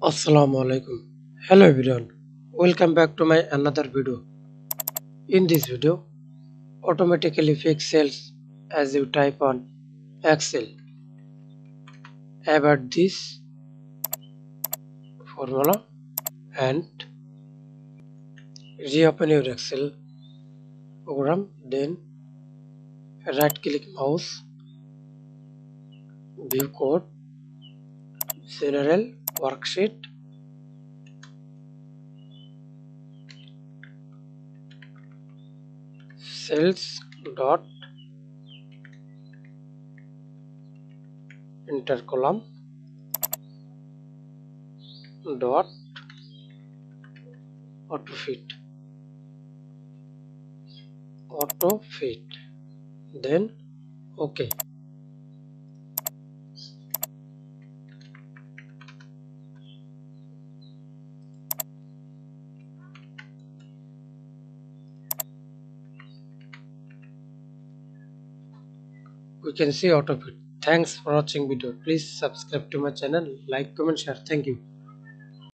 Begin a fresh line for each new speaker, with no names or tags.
Assalamu alaikum. Hello everyone. Welcome back to my another video. In this video, automatically fix cells as you type on Excel. About this formula and reopen your Excel program. Then right click mouse, view code, general worksheet, cells dot intercolumn dot auto fit, then OK. We can see auto fit. Thanks for watching video. Please subscribe to my channel, like, comment, share. Thank you.